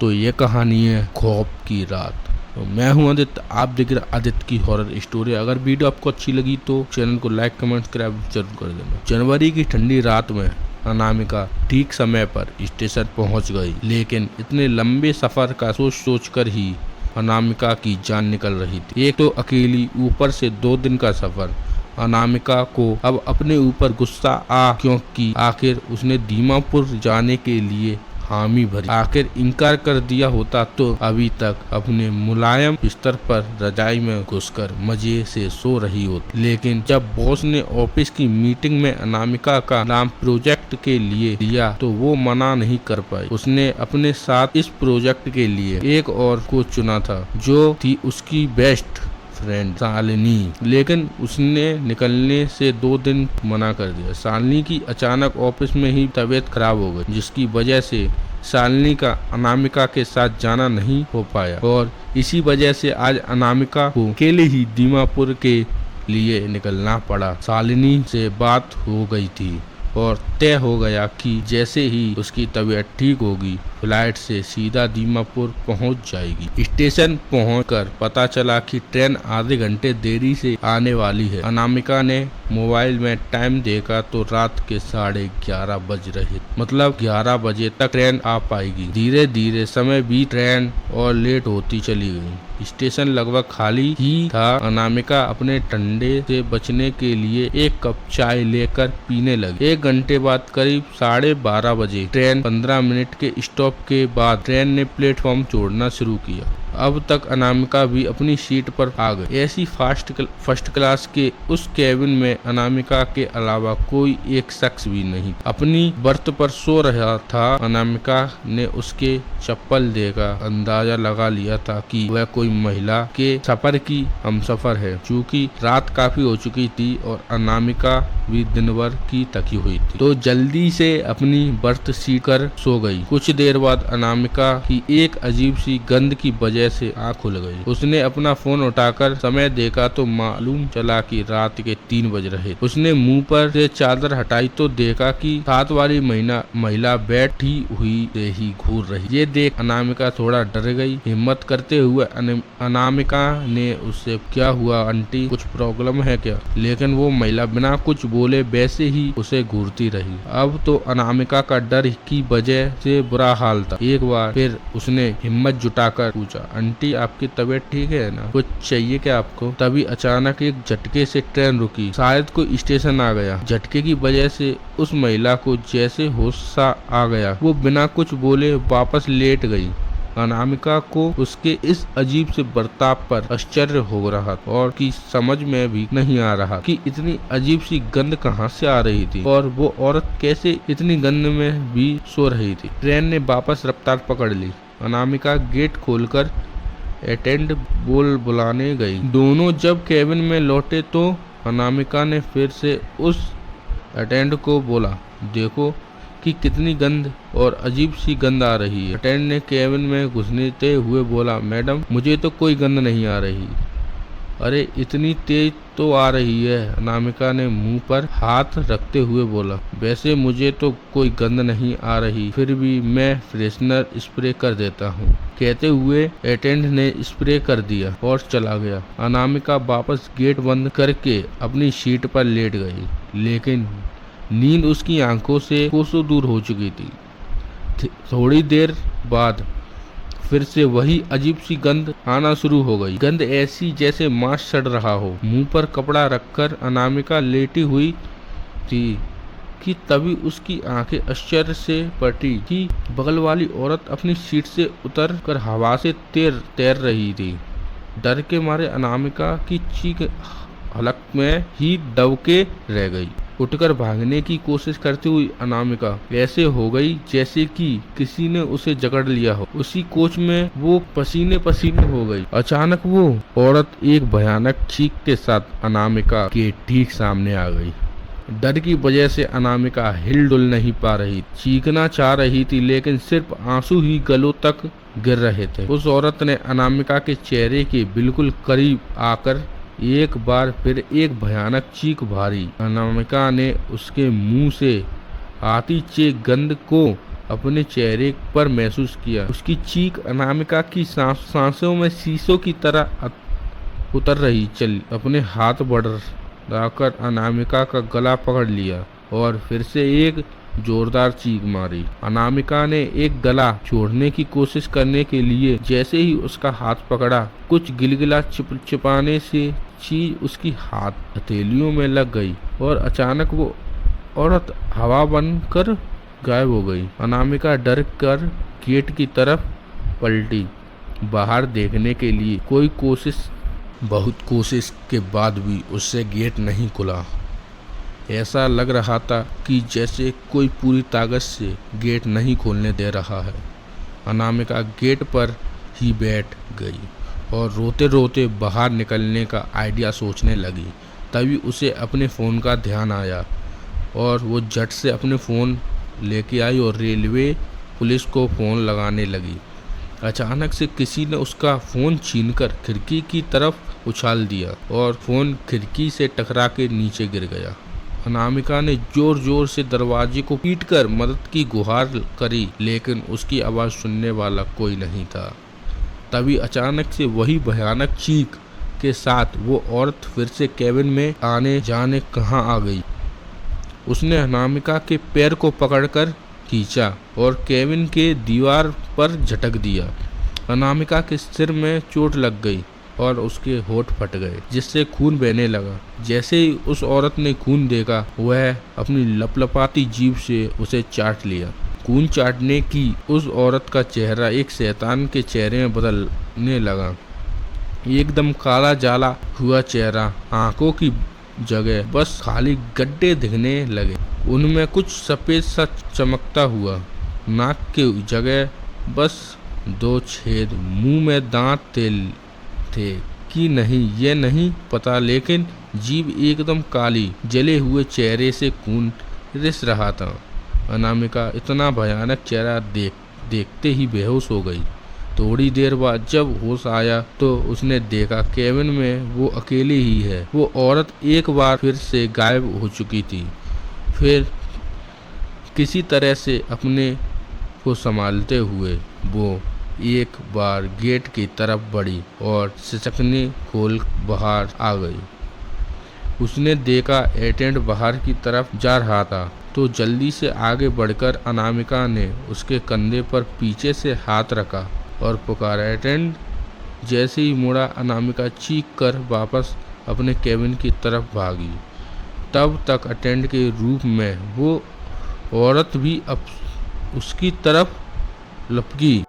दोस्तों ये कहानी है खौफ की रात। तो मैं हूं आदित्य, आप देख रहे आदित्य की हॉरर स्टोरी। अगर वीडियो आपको अच्छी लगी तो चैनल को लाइक कमेंट सब्सक्राइब जरूर कर देना। जनवरी की ठंडी रात में अनामिका ठीक समय पर स्टेशन पहुंच गई, लेकिन इतने लंबे सफर का सोच कर ही अनामिका की जान निकल रही थी। एक तो अकेली, ऊपर से 2 दिन का सफर। अनामिका को अब अपने ऊपर गुस्सा क्योंकि आखिर उसने दीमापुर जाने के लिए हामी भरी। आखिर इनकार कर दिया होता तो अभी तक अपने मुलायम बिस्तर पर रजाई में घुसकर मजे से सो रही होती। लेकिन जब बॉस ने ऑफिस की मीटिंग में अनामिका का नाम प्रोजेक्ट के लिए लिया तो वो मना नहीं कर पाई। उसने अपने साथ इस प्रोजेक्ट के लिए एक और को चुना था, जो थी उसकी बेस्ट फ्रेंड शालिनी। लेकिन उसने निकलने से 2 दिन मना कर दिया। शालिनी की अचानक ऑफिस में ही तबीयत खराब हो गई, जिसकी वजह से शालिनी का अनामिका के साथ जाना नहीं हो पाया और इसी वजह से आज अनामिका को अकेले ही दीमापुर के लिए निकलना पड़ा। शालिनी से बात हो गई थी और तय हो गया कि जैसे ही उसकी तबीयत ठीक होगी फ्लाइट से सीधा दीमापुर पहुंच जाएगी। स्टेशन पहुंचकर पता चला कि ट्रेन आधे घंटे देरी से आने वाली है। अनामिका ने मोबाइल में टाइम देखा तो रात के 11:30 बज रहे, मतलब 11 बजे तक ट्रेन आ पाएगी। धीरे धीरे समय बीत ट्रेन और लेट होती चली गई। स्टेशन लगभग खाली ही था। अनामिका अपने ठंडे से बचने के लिए एक कप चाय लेकर पीने लगी। 1 घंटे बाद करीब 12:30 बजे ट्रेन 15 मिनट के स्टॉप के बाद ट्रेन ने प्लेटफॉर्म छोड़ना शुरू किया। अब तक अनामिका भी अपनी सीट पर आ गई। ऐसी फर्स्ट क्लास के उस केबिन में अनामिका के अलावा कोई एक शख्स भी नहीं अपनी बर्थ पर सो रहा था। अनामिका ने उसके चप्पल देखा, अंदाजा लगा लिया था कि वह कोई महिला के सफर की हमसफर है। चूँकि रात काफी हो चुकी थी और अनामिका भी दिन भर की थकी हुई थी, तो जल्दी से अपनी बर्थ सीट कर सो गई। कुछ देर बाद अनामिका की एक अजीब सी गंध की वजह से आँख खुल गई। उसने अपना फोन उठाकर समय देखा तो मालूम चला कि रात के 3 बज रहे। उसने मुंह पर से चादर हटाई तो देखा कि साथ वाली महिला बैठी हुई से ही घूर रही। ये देख अनामिका थोड़ा डर गई। हिम्मत करते हुए अनामिका ने उससे, क्या हुआ आंटी, कुछ प्रॉब्लम है क्या? लेकिन वो महिला बिना कुछ बोले वैसे ही उसे घूरती रही। अब तो अनामिका का डर की वजह से बुरा हाल था। एक बार फिर उसने हिम्मत जुटाकर पूछा, आंटी आपकी तबीयत ठीक है ना? कुछ चाहिए क्या आपको? तभी अचानक एक झटके से ट्रेन रुकी। शायद कोई स्टेशन आ गया। झटके की वजह से उस महिला को जैसे होश सा आ गया। वो बिना कुछ बोले वापस लेट गई। अनामिका को उसके इस अजीब से बर्ताव पर आश्चर्य हो रहा और कि समझ में भी नहीं आ रहा कि इतनी अजीब सी गंध कहां से आ रही थी और वो औरत कैसे इतनी गंध में भी सो रही थी। ट्रेन ने वापस रफ्तार पकड़ ली। अनामिका गेट खोलकर अटेंड बुलाने गई। दोनों जब केबिन में लौटे तो अनामिका ने फिर से उस अटेंड को बोला, देखो कि कितनी गंद और अजीब सी गंध आ रही है। अटेंड ने केबिन में घुसते हुए बोला, मैडम मुझे तो कोई गंध नहीं आ रही। अरे इतनी तेज तो आ रही है, अनामिका ने मुंह पर हाथ रखते हुए बोला। वैसे मुझे तो कोई गंध नहीं आ रही, फिर भी मैं फ्रेशनर स्प्रे कर देता हूँ। कहते हुए अटेंड ने स्प्रे कर दिया और चला गया। अनामिका वापस गेट बंद करके अपनी सीट पर लेट गई, लेकिन नींद उसकी आंखों से कोसों दूर हो चुकी थी। थोड़ी देर बाद फिर से वही अजीब सी गंध आना शुरू हो गई। गंध ऐसी जैसे मांस सड़ रहा हो। मुंह पर कपड़ा रखकर अनामिका लेटी हुई थी कि तभी उसकी आंखें आश्चर्य से पलटी कि बगल वाली औरत अपनी सीट से उतर कर हवा से तैर रही थी। डर के मारे अनामिका की चीख हलक में ही दबके रह गई। उठकर भागने की कोशिश करती हुई अनामिका ऐसे हो गई जैसे कि किसी ने उसे जकड़ लिया हो। उसी कोच में वो पसीने पसीने हो गई। अचानक वो औरत एक भयानक चीख के साथ अनामिका के ठीक सामने आ गई। डर की वजह से अनामिका हिलडुल नहीं पा रही। चीखना चाह रही थी, लेकिन सिर्फ आंसू ही गलों तक गिर रहे थे। उस औरत ने अनामिका के चेहरे के बिल्कुल करीब आकर एक बार फिर एक भयानक चीख भरी। अनामिका ने उसके मुंह से आती चे गंध को अपने चेहरे पर महसूस किया। उसकी चीख अनामिका की सांसों में शीशों की तरह उतर रही चली। अपने हाथ बढ़ाकर अनामिका का गला पकड़ लिया और फिर से एक जोरदार चीख मारी। अनामिका ने एक गला छोड़ने की कोशिश करने के लिए जैसे ही उसका हाथ पकड़ा, कुछ गिलगिला चिपचिपाने से चीज उसकी हाथ हथेलियों में लग गई और अचानक वो औरत हवा बनकर गायब हो गई। अनामिका डर कर गेट की तरफ पलटी, बाहर देखने के लिए। बहुत कोशिश के बाद भी उससे गेट नहीं खुला। ऐसा लग रहा था कि जैसे कोई पूरी ताकत से गेट नहीं खोलने दे रहा है। अनामिका गेट पर ही बैठ गई और रोते रोते बाहर निकलने का आइडिया सोचने लगी। तभी उसे अपने फ़ोन का ध्यान आया और वो झट से अपने फ़ोन लेके आई और रेलवे पुलिस को फ़ोन लगाने लगी। अचानक से किसी ने उसका फ़ोन छीनकर खिड़की की तरफ उछाल दिया और फ़ोन खिड़की से टकरा के नीचे गिर गया। अनामिका ने जोर जोर से दरवाजे को पीटकर मदद की गुहार करी, लेकिन उसकी आवाज़ सुनने वाला कोई नहीं था। तभी अचानक से वही भयानक चीख के साथ वो औरत फिर से केबिन में आने जाने कहाँ आ गई। उसने अनामिका के पैर को पकड़कर खींचा और केबिन के दीवार पर झटक दिया। अनामिका के सिर में चोट लग गई और उसके होंठ फट गए, जिससे खून बहने लगा। जैसे ही उस औरत ने खून देखा, वह अपनी लपलपाती जीभ से उसे चाट लिया। खून चाटने की उस औरत का चेहरा एक शैतान के चेहरे में बदलने लगा। एकदम काला जाला हुआ चेहरा, आंखों की जगह बस खाली गड्ढे दिखने लगे। उनमें कुछ सफ़ेद सा चमकता हुआ, नाक के जगह बस 2 छेद, मुंह में दांत थे कि नहीं ये नहीं पता, लेकिन जीभ एकदम काली, जले हुए चेहरे से खून रिस रहा था। अनामिका इतना भयानक चेहरा देखते ही बेहोश हो गई। थोड़ी देर बाद जब होश आया तो उसने देखा केबिन में वो अकेली ही है। वो औरत एक बार फिर से गायब हो चुकी थी। फिर किसी तरह से अपने को संभालते हुए वो एक बार गेट की तरफ बढ़ी और सिसकने खोल बाहर आ गई। उसने देखा एटेंड बाहर की तरफ जा रहा था, तो जल्दी से आगे बढ़कर अनामिका ने उसके कंधे पर पीछे से हाथ रखा और पुकारा, एटेंड। जैसे ही मुड़ा, अनामिका चीख कर वापस अपने केबिन की तरफ भागी। तब तक अटेंड के रूप में वो औरत भी अब उसकी तरफ लपकी।